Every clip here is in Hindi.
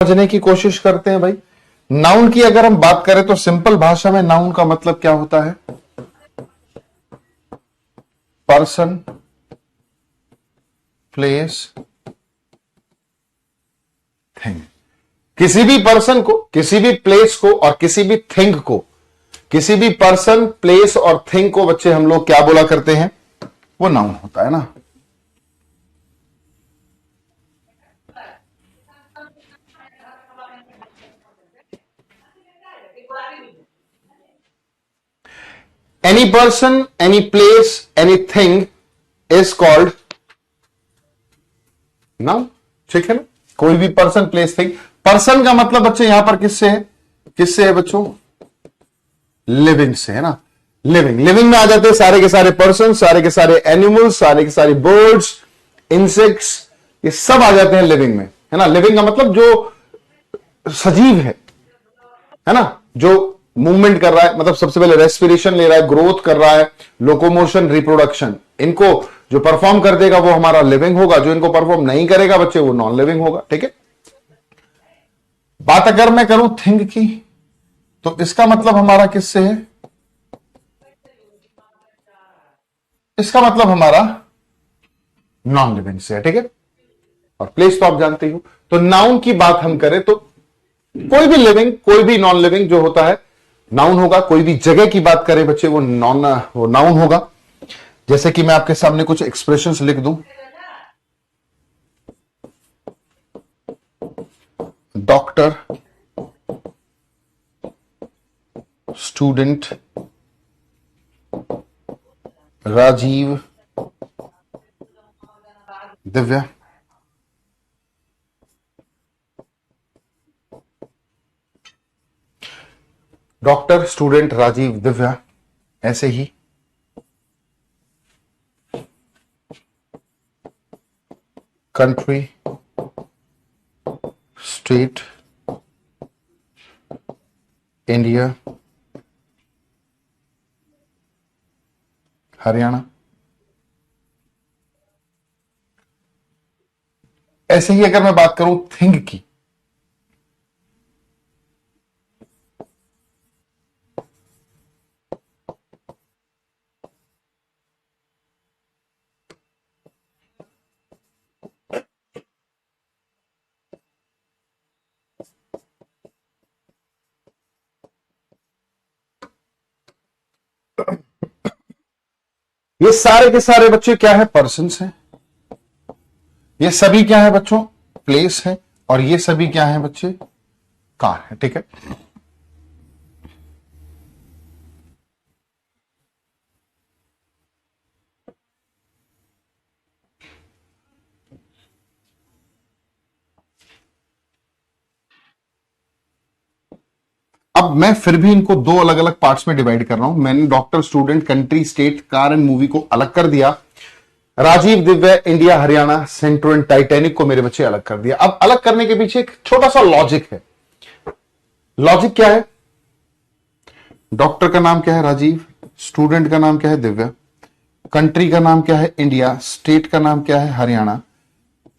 समझने की कोशिश करते हैं भाई। नाउन की अगर हम बात करें तो सिंपल भाषा में नाउन का मतलब क्या होता है? Person, place, thing. किसी भी पर्सन को, किसी भी प्लेस को और किसी भी थिंग को, किसी भी पर्सन, प्लेस और थिंग को बच्चे हम लोग क्या बोला करते हैं? वो नाउन होता है ना। Any person, any place, any thing is called noun. ठीक है ना? कोई भी पर्सन, प्लेस, थिंग। पर्सन का मतलब बच्चे यहां पर किससे है? किससे है बच्चों? लिविंग से है ना। लिविंग, लिविंग में आ जाते हैं सारे के सारे पर्सन, सारे के सारे एनिमल्स, सारे के सारे बर्ड्स, इंसेक्ट्स, ये सब आ जाते हैं लिविंग में, है ना। लिविंग का मतलब जो सजीव है ना, जो मूवमेंट कर रहा है, मतलब सबसे पहले रेस्पिरेशन ले रहा है, ग्रोथ कर रहा है, लोकोमोशन, रिप्रोडक्शन, इनको जो परफॉर्म कर देगा वो हमारा लिविंग होगा। जो इनको परफॉर्म नहीं करेगा बच्चे वो नॉन लिविंग होगा। ठीक है। बात अगर मैं करूं थिंग की, तो इसका मतलब हमारा किससे है? इसका मतलब हमारा नॉन लिविंग से है। ठीक है। और प्लेस तो आप जानते हो। तो नाउन की बात हम करें तो कोई भी लिविंग, कोई भी नॉन लिविंग जो होता है नाउन होगा। कोई भी जगह की बात करें बच्चे वो नाउन होगा। जैसे कि मैं आपके सामने कुछ एक्सप्रेशंस लिख दूं। Doctor, student, Rajiv, Divya. Doctor, student, Rajiv, Divya. ऐसे ही कंट्री, स्टेट, इंडिया, हरियाणा। ऐसे ही अगर मैं बात करूं थिंग की, ये सारे के सारे बच्चे क्या है? पर्सन्स हैं। ये सभी क्या है बच्चों? प्लेस है। और ये सभी क्या है बच्चे? कार है। ठीक है। अब मैं फिर भी इनको दो अलग अलग पार्ट्स में डिवाइड कर रहा हूं। मैंने doctor, student, country, state, car and movie को अलग कर दिया। Rajiv, Divya, India, Haryana, Santro and Titanic को मेरे बच्चे अलग कर दिया। अब अलग करने के पीछे एक छोटा सा लॉजिक है। लॉजिक क्या है? डॉक्टर का नाम क्या है? राजीव। स्टूडेंट का नाम क्या है? दिव्या। कंट्री का नाम क्या है? इंडिया। स्टेट का नाम क्या है? हरियाणा।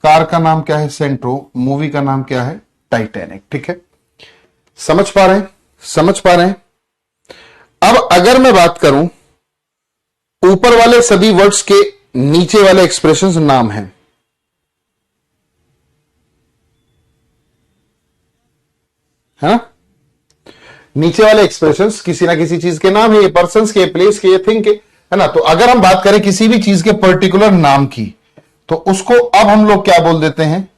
कार का नाम क्या है? सेंट्रो। मूवी का नाम क्या है? टाइटैनिक। ठीक है। समझ पा रहे हैं? समझ पा रहे हैं? अब अगर मैं बात करूं, ऊपर वाले सभी वर्ड्स के नीचे वाले एक्सप्रेशंस नाम हैं, है ना। नीचे वाले एक्सप्रेशंस किसी ना किसी चीज के नाम है। ये पर्संस के, प्लेस के, थिंग के, है ना। तो अगर हम बात करें किसी भी चीज के पर्टिकुलर नाम की, तो उसको अब हम लोग क्या बोल देते हैं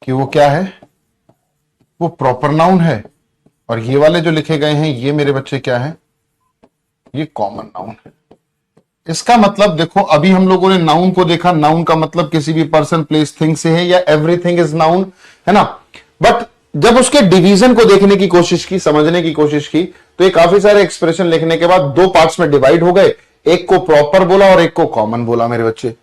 कि वो क्या है? वो प्रॉपर नाउन है। और ये वाले जो लिखे गए हैं ये मेरे बच्चे क्या है? ये कॉमन नाउन है। इसका मतलब देखो, अभी हम लोगों ने नाउन को देखा। नाउन का मतलब किसी भी पर्सन, प्लेस, थिंग से है, या एवरीथिंग इज नाउन, है ना। बट जब उसके डिवीजन को देखने की कोशिश की, समझने की कोशिश की, तो ये काफी सारे एक्सप्रेशन लिखने के बाद दो पार्ट्स में डिवाइड हो गए। एक को प्रॉपर बोला और एक को कॉमन बोला मेरे बच्चे,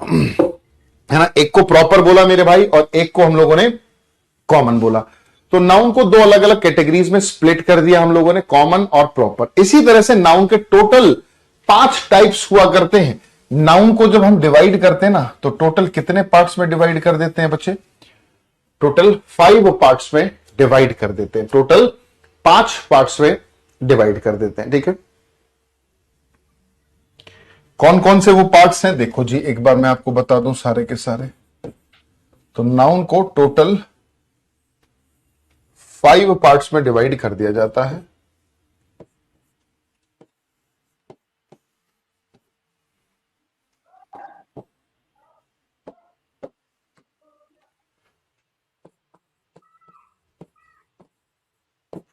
है ना। एक को प्रॉपर बोला मेरे भाई और एक को हम लोगों ने कॉमन बोला। तो नाउन को दो अलग अलग कैटेगरीज में स्प्लिट कर दिया हम लोगों ने, कॉमन और प्रॉपर। इसी तरह से नाउन के टोटल 5 टाइप्स हुआ करते हैं। नाउन को जब हम डिवाइड करते हैं ना, तो टोटल कितने पार्ट्स में डिवाइड कर देते हैं बच्चे? टोटल 5 पार्ट्स में डिवाइड कर देते हैं, टोटल 5 पार्ट्स में डिवाइड कर देते हैं। ठीक है, कौन कौन से वो पार्ट्स हैं देखो जी, एक बार मैं आपको बता दूं सारे के सारे। तो नाउन को टोटल 5 पार्ट्स में डिवाइड कर दिया जाता है।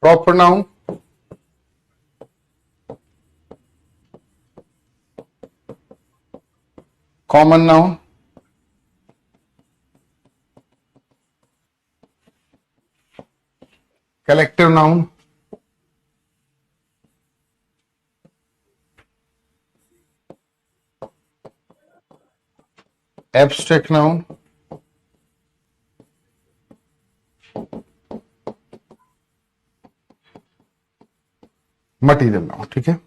Proper noun, common noun, collective noun, abstract noun, material noun. ठीक है,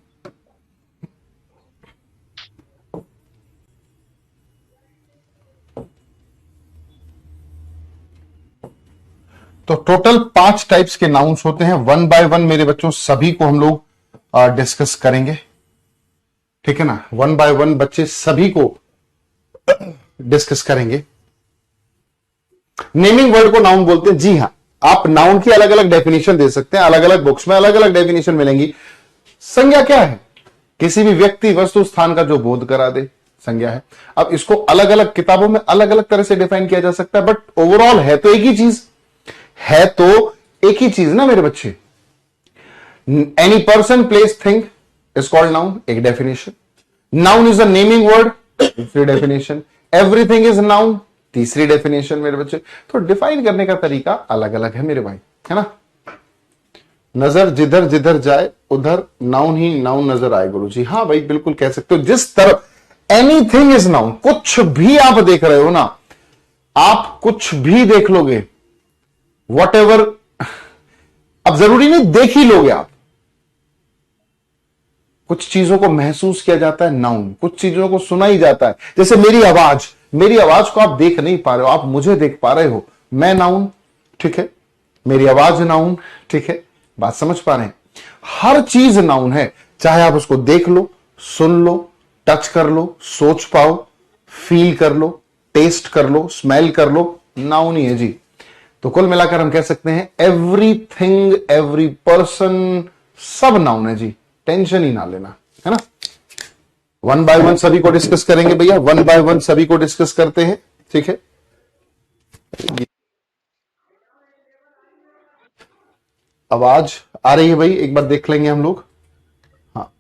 तो टोटल 5 टाइप्स के नाउन्स होते हैं। 1 बाय 1 मेरे बच्चों सभी को हम लोग डिस्कस करेंगे। ठीक है ना, 1 बाय 1 बच्चे सभी को डिस्कस करेंगे। नेमिंग वर्ड को नाउन बोलते हैं। जी हां, आप नाउन की अलग अलग डेफिनेशन दे सकते हैं, अलग अलग बुक्स में अलग अलग डेफिनेशन मिलेंगी। संज्ञा क्या है? किसी भी व्यक्ति, वस्तु, स्थान का जो बोध करा दे, संज्ञा है। अब इसको अलग अलग किताबों में अलग अलग तरह से डिफाइन किया जा सकता है, बट ओवरऑल है तो एक ही चीज, है तो एक ही चीज ना मेरे बच्चे। Any person, place, thing is called noun, एक definition. Noun is a naming word, दूसरी डेफिनेशन। एवरीथिंग इज नाउन, तीसरी डेफिनेशन मेरे बच्चे। तो डिफाइन करने का तरीका अलग अलग है मेरे भाई, है ना। नजर जिधर जिधर जाए उधर नाउन ही नाउन नजर आए गुरु जी। हाँ भाई, बिल्कुल कह सकते हो। जिस तरफ एनीथिंग इज नाउन, कुछ भी आप देख रहे हो ना, आप कुछ भी देख लोगे, वॉट एवर, अब जरूरी नहीं देख ही लोगे आप, कुछ चीजों को महसूस किया जाता है नाउन, कुछ चीजों को सुना ही जाता है। जैसे मेरी आवाज, मेरी आवाज को आप देख नहीं पा रहे हो, आप मुझे देख पा रहे हो, मैं नाउन। ठीक है, मेरी आवाज नाउन। ठीक है, बात समझ पा रहे हैं? हर चीज नाउन है, चाहे आप उसको देख लो, सुन लो, टच कर लो, सोच पाओ, फील कर लो, टेस्ट कर लो, स्मेल कर लो, नाउन ही है जी। तो कुल मिलाकर हम कह सकते हैं एवरीथिंग, एवरी पर्सन, सब नाउन है जी। टेंशन ही ना लेना, है ना। 1 बाय 1 सभी को डिस्कस करेंगे भैया, 1 बाय 1 सभी को डिस्कस करते हैं। ठीक है, आवाज आ रही है भाई, एक बार देख लेंगे हम लोग। हाँ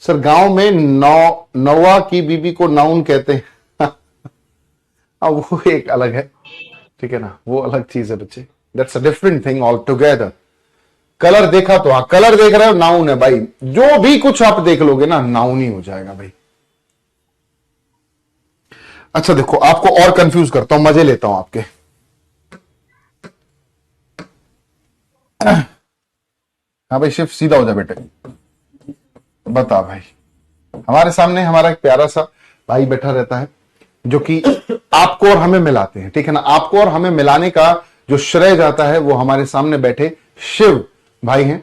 सर, गांव में नौवा की बीबी को नाउन कहते हैं। अब वो एक अलग है, ठीक है ना, वो अलग चीज है बच्चे। That's a different thing all together. Colour देखा तो, हाँ कलर देख रहे हो, नाउन है भाई। जो भी कुछ आप देख लोगे ना, नाउन ही हो जाएगा भाई। अच्छा देखो, आपको और कंफ्यूज करता हूं, मजे लेता हूं आपके। हाँ भाई शिव, सीधा हो जा बेटे, बता भाई। हमारे सामने हमारा एक प्यारा सा भाई बैठा रहता है, जो कि आपको और हमें मिलाते हैं। ठीक है ना, आपको और हमें मिलाने का जो श्रेय जाता है वो हमारे सामने बैठे शिव भाई हैं,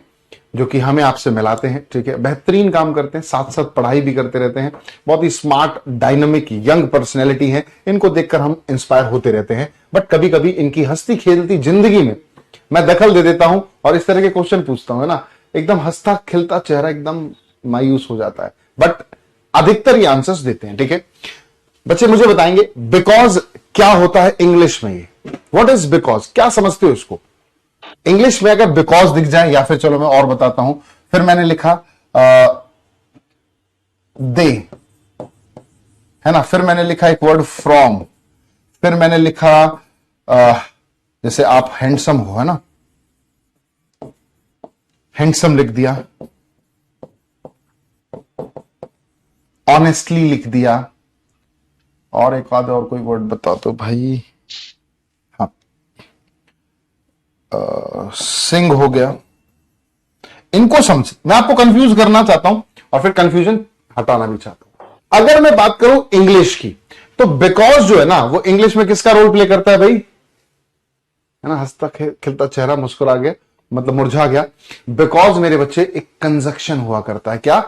जो कि हमें आपसे मिलाते हैं। ठीक है, बेहतरीन काम करते हैं, साथ साथ पढ़ाई भी करते रहते हैं। बहुत ही स्मार्ट, डायनामिक, यंग पर्सनैलिटी है। इनको देखकर हम इंस्पायर होते रहते हैं। बट कभी कभी इनकी हंसती खेलती जिंदगी में मैं दखल दे देता हूं और इस तरह के क्वेश्चन पूछता हूं, है ना। एकदम हंसता खिलता चेहरा एकदम मायूस हो जाता है, बट अधिकतर ये आंसर्स देते हैं। ठीक है बच्चे, मुझे बताएंगे बिकॉज क्या होता है इंग्लिश में? ये व्हाट इज बिकॉज, क्या समझते हो इसको इंग्लिश में? अगर बिकॉज दिख जाए, या फिर चलो मैं और बताता हूं। फिर मैंने लिखा दे, है ना। फिर मैंने लिखा एक वर्ड फ्रॉम। फिर मैंने लिखा जैसे आप हैंडसम हो, है ना, हैंडसम लिख दिया। ऑनेस्टली लिख दिया। और एक आध और कोई वर्ड बता दो भाई। हाँ, सिंग हो गया। इनको समझ, मैं आपको कंफ्यूज करना चाहता हूं। और फिर कंफ्यूजन हटाना भी चाहता हूं। अगर मैं बात करूं इंग्लिश की, तो बिकॉज जो है ना वो इंग्लिश में किसका रोल प्ले करता है भाई, है ना, हंसता खिलता चेहरा मुस्कुरा गया, मतलब मुरझा गया। बिकॉज मेरे बच्चे एक कंजक्शन हुआ करता है, क्या,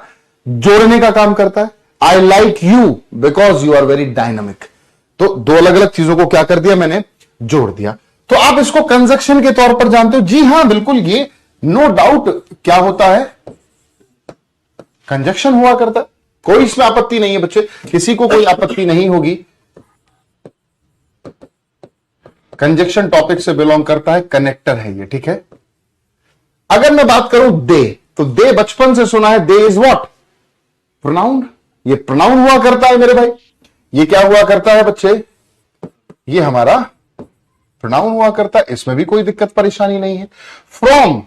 जोड़ने का काम करता है। I like you because you are very dynamic. तो दो अलग अलग चीजों को क्या कर दिया मैंने, जोड़ दिया। तो आप इसको कंजक्शन के तौर पर जानते हो? जी हां बिल्कुल, ये नो डाउट क्या होता है, कंजक्शन हुआ करता है। कोई इसमें आपत्ति नहीं है बच्चे, किसी को कोई आपत्ति नहीं होगी। कंजक्शन टॉपिक से बिलोंग करता है, कनेक्टर है ये, ठीक है। अगर मैं बात करूं दे, तो दे बचपन से सुना है, दे इज व्हाट, प्रोनाउन। ये प्रोनाउन हुआ करता है मेरे भाई। ये क्या हुआ करता है बच्चे, ये हमारा प्रोनाउन हुआ करता है, इसमें भी कोई दिक्कत परेशानी नहीं है। फ्रॉम,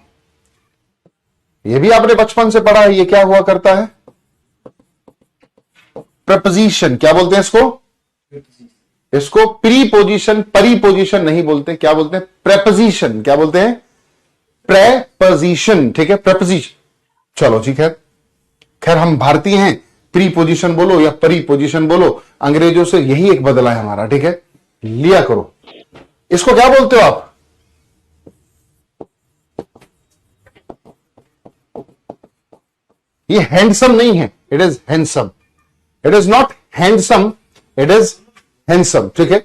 ये भी आपने बचपन से पढ़ा है, ये क्या हुआ करता है, प्रपोजिशन। क्या बोलते हैं इसको, इसको प्रीपोजिशन, परिपोजिशन नहीं बोलते, क्या बोलते हैं, प्रेपोजिशन। क्या बोलते हैं, प्रेपोजिशन, ठीक है, प्रेपोजिशन। चलो ठीक है, खैर हम भारतीय हैं, प्रीपोजिशन बोलो या परिपोजिशन बोलो, अंग्रेजों से यही एक बदला है हमारा, ठीक है, लिया करो। इसको क्या बोलते हो आप, ये हैंडसम नहीं है, it is handsome. It is not handsome, it is handsome, ठीक है।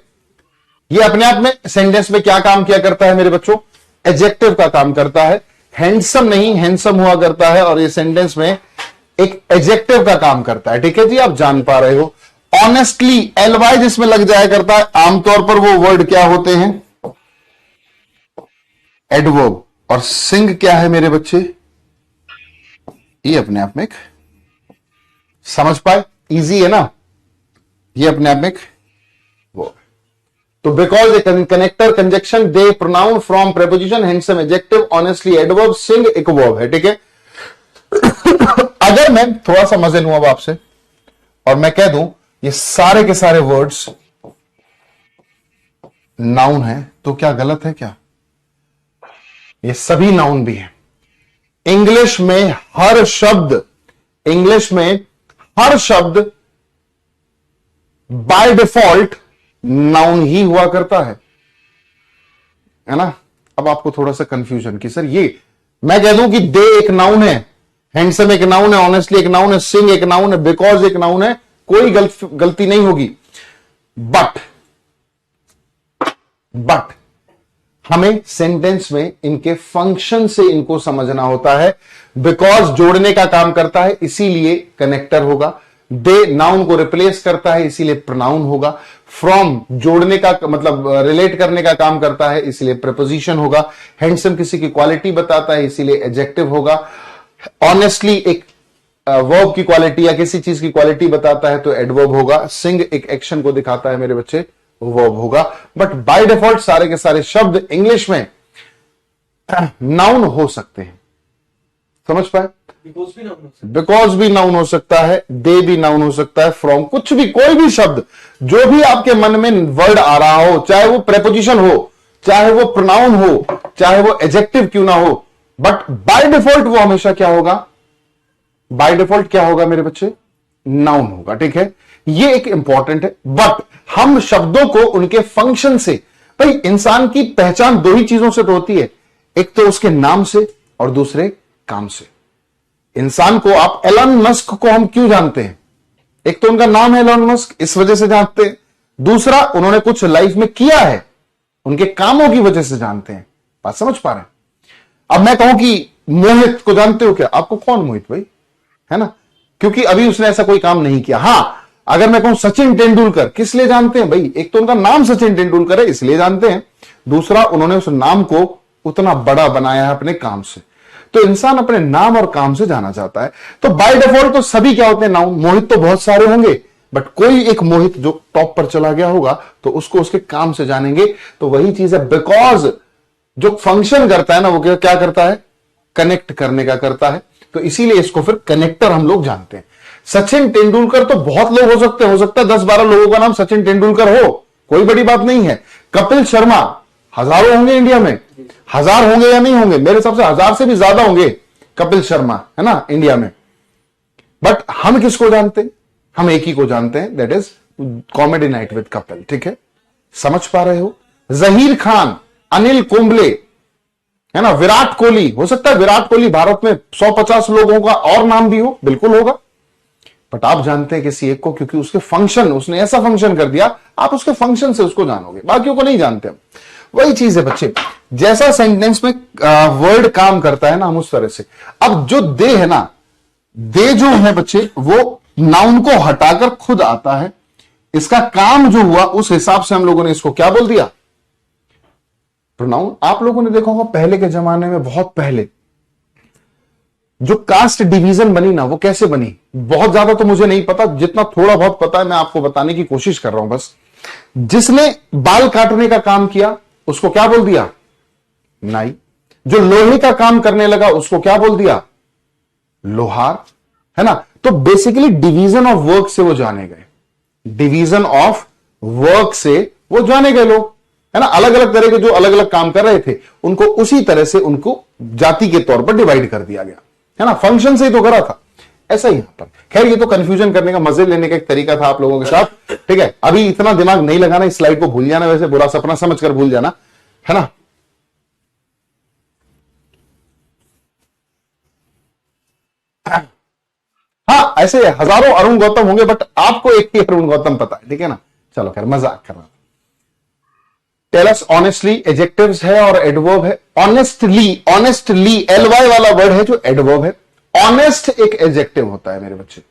ये अपने आप में सेंटेंस में क्या काम किया करता है मेरे बच्चों, एडजेक्टिव का काम करता है। हैंडसम नहीं, हैंडसम हुआ करता है, और ये सेंटेंस में एक एडजेक्टिव का काम करता है, ठीक है जी, आप जान पा रहे हो। ऑनेस्टली, एलवाई जिसमें लग जाया करता है, आमतौर पर वो वर्ड क्या होते हैं, एडवर्ब। और सिंग क्या है मेरे बच्चे, ये अपने आप में एक, समझ पाए, इजी है ना, ये अपने आप में एक वो। तो because a connector, conjunction, they pronoun, from preposition, handsome adjective, honestly adverb, sing एक वर्ब है, ठीक है। अगर मैं थोड़ा सा मजे लूं अब आपसे और मैं कह दूं ये सारे के सारे वर्ड्स नाउन है, तो क्या गलत है क्या, ये सभी नाउन भी हैं। इंग्लिश में हर शब्द, इंग्लिश में हर शब्द बाय डिफॉल्ट नाउन ही हुआ करता है ना। अब आपको थोड़ा सा कंफ्यूजन कि सर ये मैं कह दूं कि दे एक नाउन है, हैंडसम एक नाउन है, ऑनेस्टली एक नाउन है, सिंग एक नाउन है, बिकॉज एक नाउन है, कोई गलती नहीं होगी। बट हमें सेंटेंस में इनके फंक्शन से इनको समझना होता है। बिकॉज जोड़ने का काम करता है, इसीलिए कनेक्टर होगा। दे नाउन को रिप्लेस करता है, इसीलिए प्रोनाउन होगा। फ्रॉम जोड़ने का मतलब रिलेट करने का काम करता है, इसीलिए प्रीपोजिशन होगा। हैंडसम किसी की क्वालिटी बताता है, इसीलिए एडजेक्टिव होगा। ऑनेस्टली एक वर्ब की क्वालिटी या किसी चीज की क्वालिटी बताता है, तो एडवर्ब होगा। सिंग एक एक्शन को दिखाता है मेरे बच्चे, वर्ब होगा। बट बाय डिफॉल्ट सारे के सारे शब्द इंग्लिश में नाउन हो सकते हैं, समझ पाए। बिकॉज भी नाउन हो सकता है, दे भी नाउन हो सकता है, फ्रॉम, कुछ भी, कोई भी शब्द जो भी आपके मन में वर्ड आ रहा हो, चाहे वो प्रेपोजिशन हो, चाहे वो प्रोनाउन हो, चाहे वो एडजेक्टिव क्यों ना हो, बट बाय डिफॉल्ट वो हमेशा क्या होगा, बाय डिफॉल्ट क्या होगा मेरे बच्चे, नाउन होगा, ठीक है। ये एक इंपॉर्टेंट है। बट हम शब्दों को उनके फंक्शन से, भाई इंसान की पहचान दो ही चीजों से तो होती है, एक तो उसके नाम से और दूसरे काम से। इंसान को आप एलन मस्क को हम क्यों जानते हैं, एक तो उनका नाम है एलन मस्क, इस वजह से जानते हैं। दूसरा, उन्होंने कुछ लाइफ में किया है, उनके कामों की वजह से जानते हैं। बात समझ पा रहे हैं। अब मैं कहूं कि मोहित को जानते हो क्या, आपको कौन मोहित भाई, है ना, क्योंकि अभी उसने ऐसा कोई काम नहीं किया। हां, अगर मैं कहूं सचिन तेंदुलकर, किस लिए जानते हैं भाई, एक तो उनका नाम सचिन तेंदुलकर है इसलिए जानते हैं, दूसरा उन्होंने उस नाम को उतना बड़ा बनाया है अपने काम से। तो इंसान अपने नाम और काम से जाना चाहता है। तो बाय डिफॉल्ट तो सभी क्या होते हैं, नाउन। मोहित तो बहुत सारे होंगे, बट कोई एक मोहित जो टॉप पर चला गया होगा तो उसको उसके काम से जानेंगे। तो वही चीज है, बिकॉज जो फंक्शन करता है ना, वो क्या करता है, कनेक्ट करने का करता है। तो इसीलिए इसको फिर कनेक्टर हम लोग जानते हैं। सचिन तेंदुलकर तो बहुत लोग हो सकता है 10-12 लोगों का नाम सचिन तेंदुलकर हो, कोई बड़ी बात नहीं है। कपिल शर्मा हजारों होंगे इंडिया में, 1000 होंगे या नहीं होंगे, मेरे हिसाब से 1000 से भी ज्यादा होंगे कपिल शर्मा, है ना, इंडिया में। बट हम किसको जानते हैं? हम एक ही को जानते हैं, that is comedy night with Kapil. ठीक है, समझ पा रहे हो? जहीर खान, अनिल कुंबले, है ना, विराट कोहली। हो सकता है विराट कोहली भारत में 150 लोगों का और नाम भी हो, बिल्कुल होगा, बट आप जानते हैं किसी एक को क्योंकि उसके फंक्शन, उसने ऐसा फंक्शन कर दिया, आप उसके फंक्शन से उसको जानोगे, बाकियों को नहीं जानते हम। वही चीज है बच्चे, जैसा सेंटेंस में वर्ड काम करता है ना, हम उस तरह से। अब जो दे है ना, दे जो है बच्चे, वो नाउन को हटाकर खुद आता है। इसका काम जो हुआ उस हिसाब से हम लोगों ने इसको क्या बोल दिया? प्रोनाउन। आप लोगों ने देखा होगा पहले के जमाने में, बहुत पहले जो कास्ट डिवीजन बनी ना, वो कैसे बनी? बहुत ज्यादा तो मुझे नहीं पता, जितना थोड़ा बहुत पता है मैं आपको बताने की कोशिश कर रहा हूं बस। जिसने बाल काटने का काम किया उसको क्या बोल दिया? नाई। जो लोहे का काम करने लगा उसको क्या बोल दिया? लोहार, है ना। तो बेसिकली डिवीजन ऑफ वर्क से वो जाने गए, डिवीजन ऑफ वर्क से वो जाने गए लोग, है ना। अलग अलग तरह के जो अलग अलग काम कर रहे थे उनको उसी तरह से उनको जाति के तौर पर डिवाइड कर दिया गया, है ना। फंक्शन से ही तो करा था, ऐसा ही यहां पर। खैर ये तो कंफ्यूजन करने का, मजे लेने का एक तरीका था आप लोगों के साथ, ठीक है। अभी इतना दिमाग नहीं लगाना, इस स्लाइड को भूल जाना, वैसे बुरा सपना समझकर भूल जाना, है ना। हाँ, ऐसे हजारों अरुण गौतम होंगे, बट आपको एक ही अरुण गौतम पता है, ठीक है ना। चलो खैर, मजाक कर रहा हूं। टेल अस ऑनेस्टली एडजेक्टिव्स है और एडवर्ब है। ऑनेस्टली, ऑनेस्टली एलवाई वाला वर्ड है जो एडवर्ब है। ऑनेस्ट एक एडजेक्टिव होता है मेरे बच्चे,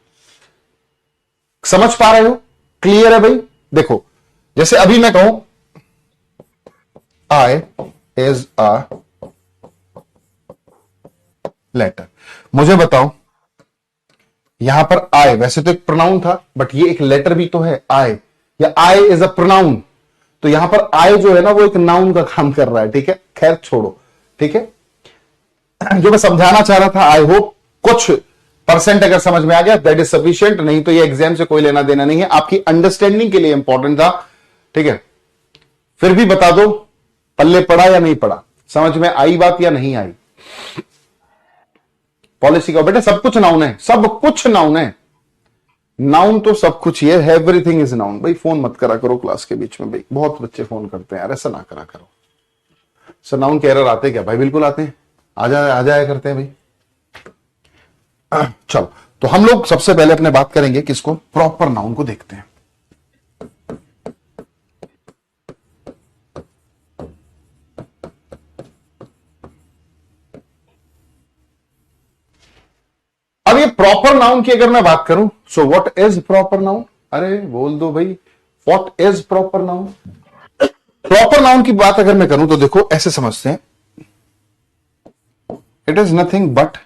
समझ पा रहे हो? क्लियर है भाई? देखो, जैसे अभी मैं कहूं आई इज अ लेटर, मुझे बताओ यहां पर आई वैसे तो एक प्रोनाउन था, बट ये एक लेटर भी तो है आई, या आई इज अ प्रोनाउन। तो यहां पर आई जो है ना, वो एक नाउन का काम कर रहा है, ठीक है। खैर छोड़ो, ठीक है। जो मैं समझाना चाह रहा था, आई होप कुछ परसेंट अगर समझ में आ गया, दैट इज सफिशिएंट। नहीं तो ये एग्जाम से कोई लेना देना नहीं है, आपकी अंडरस्टैंडिंग के लिए इंपॉर्टेंट था, ठीक है। फिर भी बता दो, पल्ले पड़ा या नहीं पड़ा, समझ में आई बात या नहीं आई? पॉलिसी का बेटा सब कुछ नाउन है, सब कुछ नाउन है। नाउन तो सब कुछ ही है, एवरीथिंग इज नाउन। भाई फोन मत करा करो क्लास के बीच में, भाई बहुत बच्चे फोन करते हैं यार, ऐसा ना करा करो। सर नाउन के एरर आते क्या? भाई बिल्कुल आते हैं, आ जाया करते हैं भाई। चलो, तो हम लोग सबसे पहले अपने बात करेंगे किसको? प्रॉपर नाउन को देखते हैं। अब ये प्रॉपर नाउन की अगर मैं बात करूं, so what is proper noun? अरे बोल दो भाई, what is proper noun? Proper noun की बात अगर मैं करूं तो देखो ऐसे समझते हैं, it is nothing but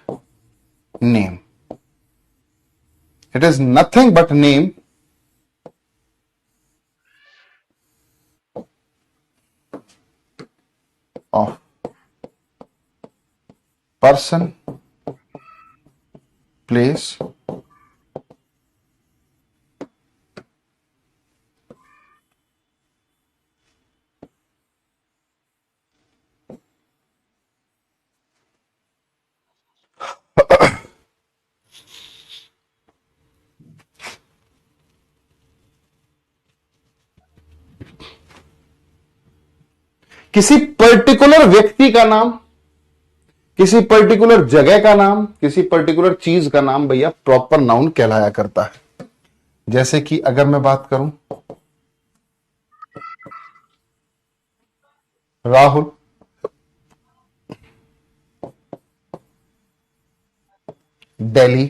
name. It is nothing but name of person, place, किसी पर्टिकुलर व्यक्ति का नाम, किसी पर्टिकुलर जगह का नाम, किसी पर्टिकुलर चीज का नाम भैया प्रॉपर नाउन कहलाया करता है। जैसे कि अगर मैं बात करूं, राहुल दिल्ली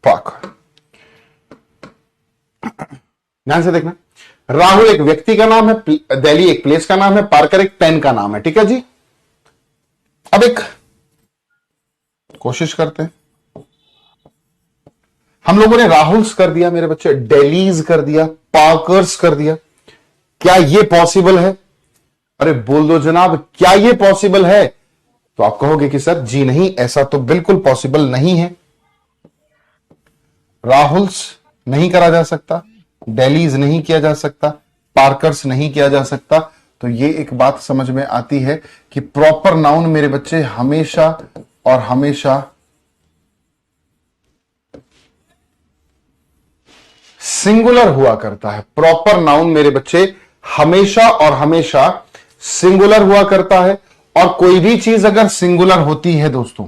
पाक। ध्यान से देखना, राहुल एक व्यक्ति का नाम है, दिल्ली एक प्लेस का नाम है, पार्कर एक पेन का नाम है, ठीक है जी। अब एक कोशिश करते हैं, हम लोगों ने राहुल्स कर दिया मेरे बच्चे, दिल्लीज कर दिया, पार्कर्स कर दिया। क्या ये पॉसिबल है? अरे बोल दो जनाब, क्या ये पॉसिबल है? तो आप कहोगे कि सर जी नहीं, ऐसा तो बिल्कुल पॉसिबल नहीं है। राहुल्स नहीं करा जा सकता, दिल्लीज नहीं किया जा सकता, पार्कर्स नहीं किया जा सकता। तो ये एक बात समझ में आती है कि प्रॉपर नाउन मेरे बच्चे हमेशा और हमेशा सिंगुलर हुआ करता है। प्रॉपर नाउन मेरे बच्चे हमेशा और हमेशा सिंगुलर हुआ करता है। और कोई भी चीज अगर सिंगुलर होती है दोस्तों,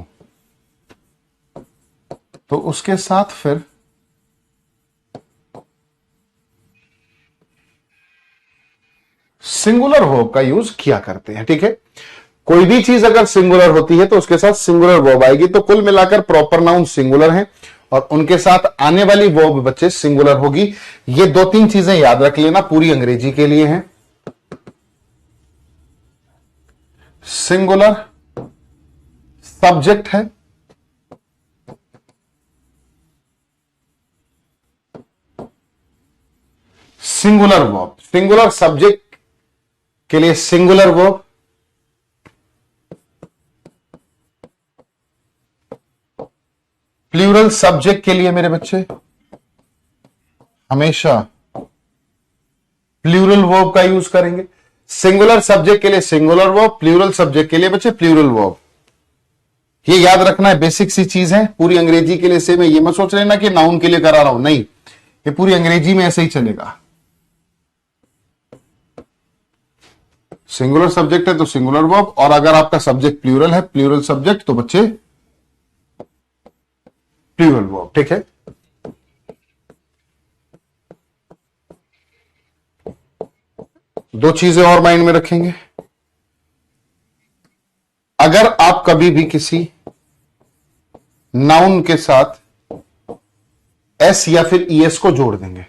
तो उसके साथ फिर सिंगुलर वर्ब का यूज किया करते हैं। ठीक है, कोई भी चीज अगर सिंगुलर होती है तो उसके साथ सिंगुलर वर्ब आएगी। तो कुल मिलाकर प्रॉपर नाउन सिंगुलर है और उनके साथ आने वाली वर्ब बच्चे सिंगुलर होगी। ये दो तीन चीजें याद रख लेना, पूरी अंग्रेजी के लिए हैं। सिंगुलर सब्जेक्ट है, सिंगुलर वर्ब। सिंगुलर सब्जेक्ट के लिए सिंगुलर वर्ब, प्लूरल सब्जेक्ट के लिए मेरे बच्चे हमेशा प्लूरल वर्ब का यूज करेंगे। सिंगुलर सब्जेक्ट के लिए सिंगुलर वर्ब, प्लूरल सब्जेक्ट के लिए बच्चे प्लूरल वर्ब। ये याद रखना है, बेसिक सी चीज है, पूरी अंग्रेजी के लिए सेम है। ये मत सोच लेना कि नाउन के लिए करा रहा हूं, नहीं, ये पूरी अंग्रेजी में ऐसे ही चलेगा। सिंगुलर सब्जेक्ट है तो सिंगुलर वर्ब, और अगर आपका सब्जेक्ट प्लूरल है, प्लूरल सब्जेक्ट, तो बच्चे प्लूरल वर्ब। ठीक है, दो चीजें और माइंड में रखेंगे। अगर आप कभी भी किसी नाउन के साथ एस या फिर ईएस को जोड़ देंगे,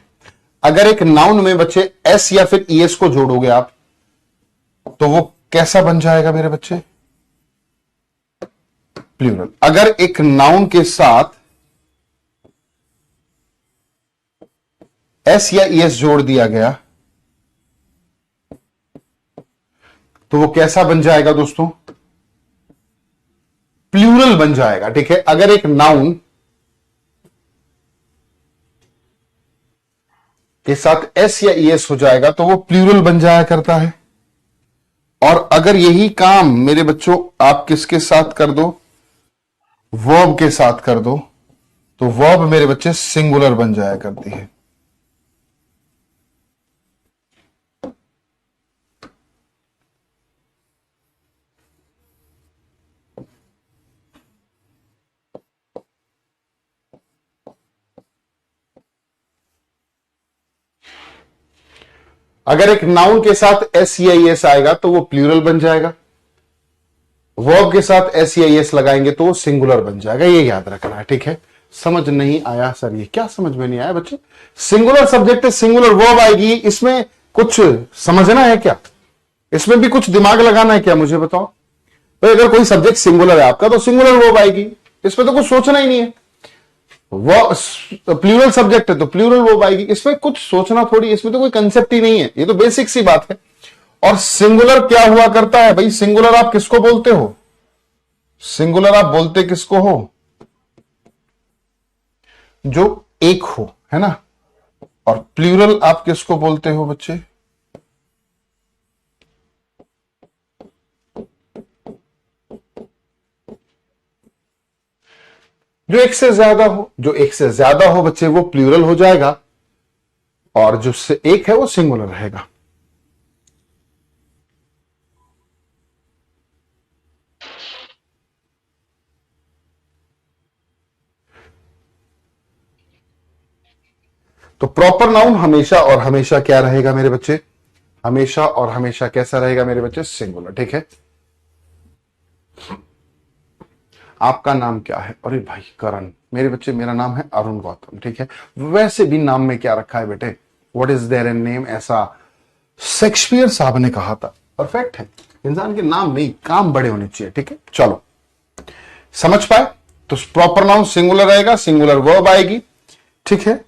अगर एक नाउन में बच्चे एस या फिर ईएस को जोड़ोगे आप, तो वो कैसा बन जाएगा मेरे बच्चे? प्लूरल। अगर एक नाउन के साथ एस या ईएस जोड़ दिया गया तो वो कैसा बन जाएगा दोस्तों? प्लूरल बन जाएगा। ठीक है, अगर एक नाउन के साथ एस या ईएस हो जाएगा तो वो प्लूरल बन जाया करता है। और अगर यही काम मेरे बच्चों आप किसके साथ कर दो? वर्ब के साथ कर दो, तो वर्ब मेरे बच्चे सिंगुलर बन जाया करती है। अगर एक नाउन के साथ एस या ईएस आएगा तो वो प्लूरल बन जाएगा, वर्ब के साथ एस या ईएस लगाएंगे तो वो सिंगुलर बन जाएगा। ये याद रखना है। ठीक है, समझ नहीं आया सर? ये क्या समझ में नहीं आया बच्चे? सिंगुलर सब्जेक्ट है, सिंगुलर वर्ब आएगी, इसमें कुछ समझना है क्या? इसमें भी कुछ दिमाग लगाना है क्या? मुझे बताओ भाई। अगर कोई सब्जेक्ट सिंगुलर है आपका तो सिंगुलर वर्ब आएगी, इसमें तो कुछ सोचना ही नहीं है। वो प्लूरल सब्जेक्ट है तो प्लूरल वर्ब आएगी, इसमें कुछ सोचना थोड़ी, इसमें तो कोई कंसेप्ट ही नहीं है। ये तो बेसिक सी बात है। और सिंगुलर क्या हुआ करता है भाई? सिंगुलर आप किसको बोलते हो? सिंगुलर आप बोलते किसको हो? जो एक हो, है ना। और प्लूरल आप किसको बोलते हो बच्चे? जो एक से ज्यादा हो। जो एक से ज्यादा हो बच्चे वो प्लूरल हो जाएगा, और जो से एक है वो सिंगुलर रहेगा। तो प्रॉपर नाउन हमेशा और हमेशा क्या रहेगा मेरे बच्चे? हमेशा और हमेशा कैसा रहेगा मेरे बच्चे? सिंगुलर। ठीक है, आपका नाम क्या है? अरे भाई करण। मेरे बच्चे मेरा नाम है अरुण गौतम। ठीक है, वैसे भी नाम में क्या रखा है बेटे? What is there in name? ऐसा शेक्सपियर साहब ने कहा था। परफेक्ट है, इंसान के नाम नहीं काम बड़े होने चाहिए। ठीक है, चलो समझ पाए? तो प्रॉपर नाउन सिंगुलर रहेगा, सिंगुलर वर्ब आएगी। ठीक है,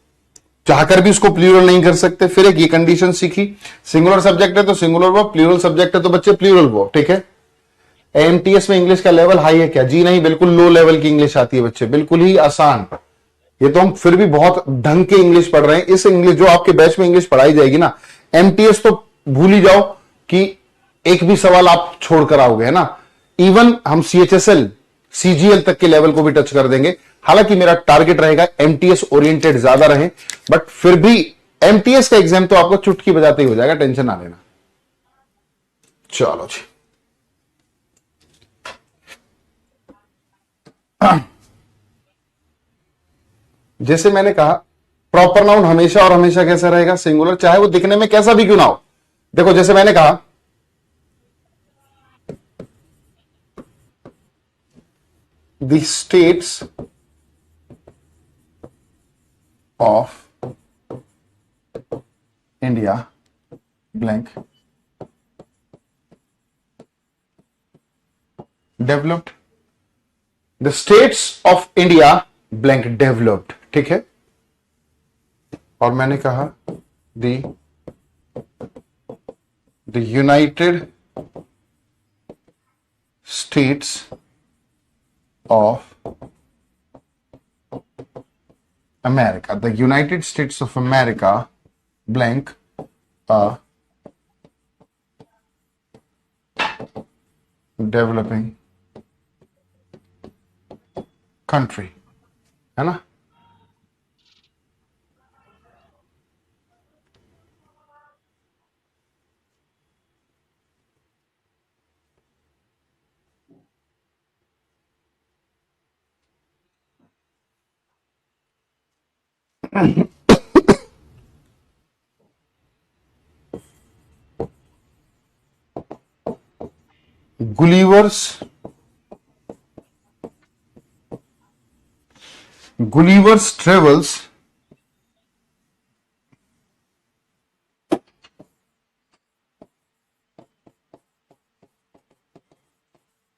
चाहकर भी उसको प्लूरल नहीं कर सकते। फिर एक ये कंडीशन सीखी, सिंगुलर सब्जेक्ट है तो सिंगुलर वर्ब, प्लूरल सब्जेक्ट है तो बच्चे प्लूरल वर्ब। ठीक है, एमटीएस में इंग्लिश का लेवल हाई है क्या? जी नहीं, बिल्कुल लो लेवल की इंग्लिश आती है बच्चे, बिल्कुल ही आसान। ये तो हम फिर भी बहुत ढंग के इंग्लिश पढ़ रहे हैं। इस इंग्लिश जो आपके बैच में इंग्लिश पढ़ाई जाएगी ना, एमटीएस तो भूल ही जाओ कि एक भी सवाल आप छोड़ कर आओगे, है ना। इवन हम सीएचएसएल सीजीएल तक के लेवल को भी टच कर देंगे। हालांकि मेरा टारगेट रहेगा एमटीएस ओरिएंटेड ज्यादा रहे, बट फिर भी एमटीएस का एग्जाम तो आपको चुटकी बजाते ही हो जाएगा, टेंशन ना लेना। चलो जी, जैसे मैंने कहा प्रॉपर नाउन हमेशा और हमेशा कैसा रहेगा, सिंगुलर, चाहे वो दिखने में कैसा भी क्यों ना हो। देखो जैसे मैंने कहा the states of India blank developed, the states of India blank developed, ठीक है। और मैंने कहा the United States of America, the United States of America blank developing country, है ना। Gulliver's Travels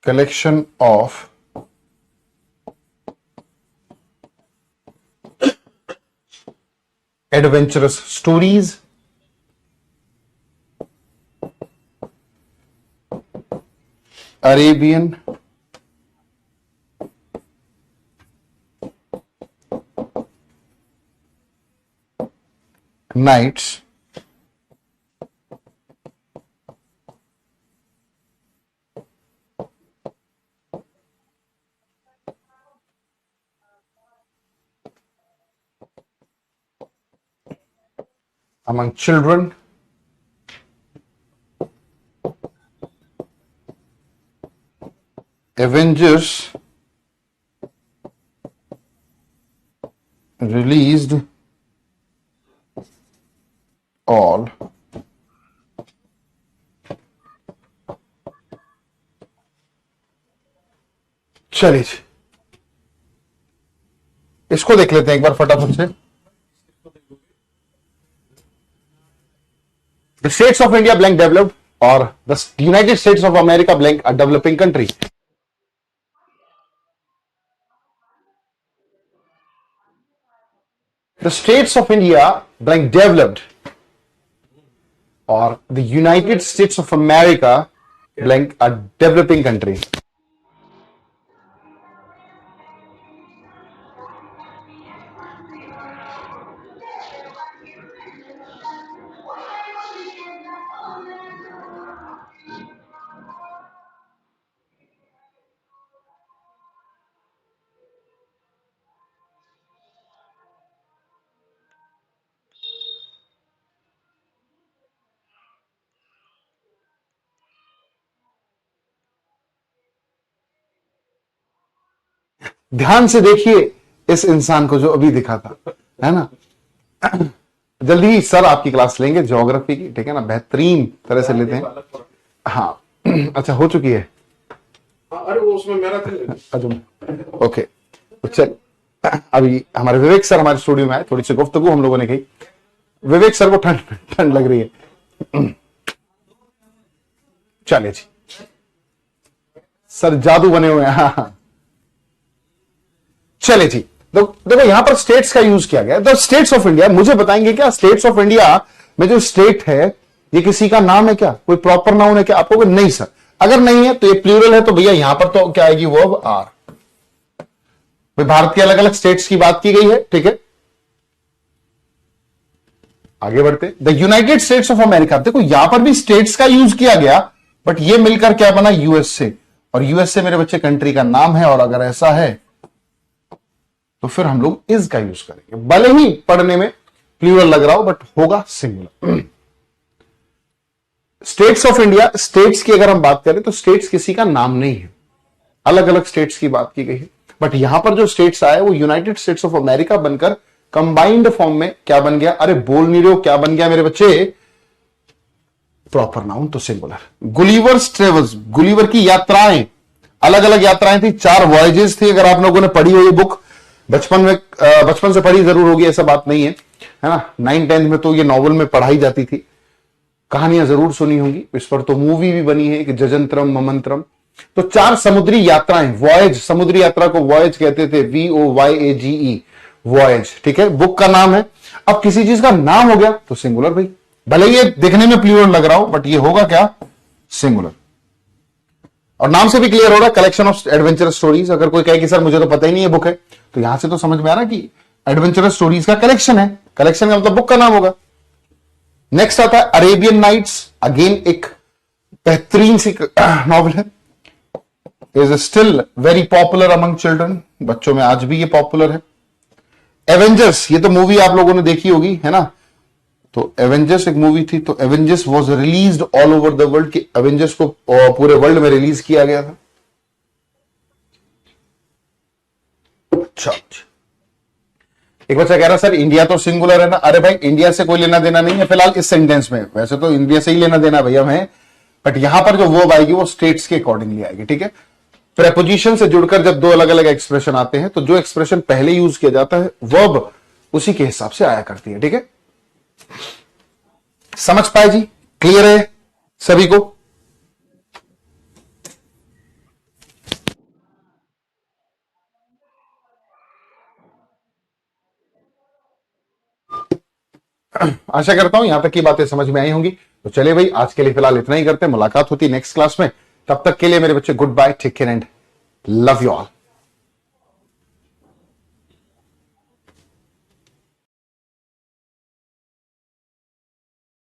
collection of adventurous stories, Arabian Nights, among children, Avengers released all चलिए जी, इसको देख लेते हैं एक बार फटाफट से। The states of India blank developed और the United States of America blank a developing country. The states of India blank developed और the United States of America blank a developing country. ध्यान से देखिए इस इंसान को जो अभी दिखा था, है ना। जल्दी ही सर आपकी क्लास लेंगे ज्योग्राफी की, ठीक है ना, बेहतरीन तरह से लेते हैं। हाँ अच्छा हो चुकी है। अरे वो उसमें मेरा अच्छा ओके, चल अभी हमारे विवेक सर हमारे स्टूडियो में आए, थोड़ी सी गुफ्तगू हम लोगों ने की। विवेक सर को ठंड ठंड लग रही है। चलिए जी, सर जादू बने हुए हैं। हाँ चले जी, देखो यहां पर स्टेट्स का यूज किया गया, द स्टेट्स ऑफ इंडिया। मुझे बताएंगे क्या स्टेट्स ऑफ इंडिया में जो स्टेट है ये किसी का नाम है क्या, कोई प्रॉपर नाउन है क्या? आपको नहीं सर, अगर नहीं है तो ये प्लूरल है, तो भैया यहां पर तो क्या आएगी, वर्ब आर। भाई भारत के अलग अलग स्टेट्स की बात की गई है, ठीक है। आगे बढ़ते, the United States of America. देखो यहां पर भी स्टेट्स का यूज किया गया, बट ये मिलकर क्या बना, यूएसए। और यूएसए मेरे बच्चे कंट्री का नाम है, और अगर ऐसा है तो फिर हम लोग इज का यूज करेंगे, भले ही पढ़ने में प्लूरल लग रहा हो बट होगा singular. States of India, states की अगर हम बात करें तो स्टेट्स किसी का नाम नहीं है, अलग अलग स्टेट्स की बात की गई है, बट यहां पर जो स्टेट्स आए वो यूनाइटेड स्टेट्स ऑफ अमेरिका बनकर कंबाइंड फॉर्म में क्या बन गया, अरे बोल नहीं रहे हो, क्या बन गया मेरे बच्चे, प्रॉपर नाउन तो सिंगुलर। गुलिवर्स ट्रेवल्स, गुलिवर की यात्राएं, अलग अलग यात्राएं थी, 4 वॉयजेस थी। अगर आप लोगों ने पढ़ी हो ये बुक, बचपन से पढ़ी जरूर होगी, ऐसा बात नहीं है ना, 9th-10th में तो ये नॉवल में पढ़ाई जाती थी, कहानियां जरूर सुनी होंगी, इस पर तो मूवी भी बनी है कि जजंत्रम ममंत्रम। तो 4 समुद्री यात्राएं, वॉयज, समुद्री यात्रा को वॉयज कहते थे, VOYAGE, वॉयज, ठीक है, बुक का नाम है। अब किसी चीज का नाम हो गया तो सिंगुलर भाई, भले ये देखने में प्लूरल लग रहा हो बट ये होगा क्या, सिंगुलर। और नाम से भी क्लियर हो रहा है, कलेक्शन ऑफ एडवेंचरस स्टोरीज। अगर कोई कहे कि सर मुझे तो पता ही नहीं है बुक है, तो यहां से तो समझ में आ रहा कि एडवेंचरस स्टोरीज का कलेक्शन है, कलेक्शन का मतलब बुक का नाम होगा। नेक्स्ट आता है अरेबियन नाइट्स, अगेन एक बेहतरीन सी नॉवल है, is still very popular among children, बच्चों में आज भी ये पॉपुलर है। एवेंजर्स, ये तो मूवी आप लोगों ने देखी होगी, है ना, तो एवेंजर्स एक मूवी थी, तो Avengers was released all over the world, कि एवेंजर्स को पूरे वर्ल्ड में रिलीज किया गया था। अच्छा, एक बच्चा कह रहा सर इंडिया तो सिंगुलर है ना, अरे भाई इंडिया से कोई लेना देना नहीं है फिलहाल इस सेंटेंस में, वैसे तो इंडिया से ही लेना देना भैया हमें, बट यहां पर जो वर्ब आएगी वो स्टेट्स के अकॉर्डिंगली आएगी, ठीक है। प्रेपोजिशन से जुड़कर जब 2 अलग अलग एक्सप्रेशन आते हैं तो जो एक्सप्रेशन पहले यूज किया जाता है वर्ब उसी के हिसाब से आया करती है, ठीक है। समझ पाए जी, क्लियर है सभी को? आशा करता हूं यहां तक की बातें समझ में आई होंगी। तो चलिए भाई आज के लिए फिलहाल इतना ही करते हैं, मुलाकात होती है नेक्स्ट क्लास में, तब तक के लिए मेरे बच्चे goodbye, take care and love you all.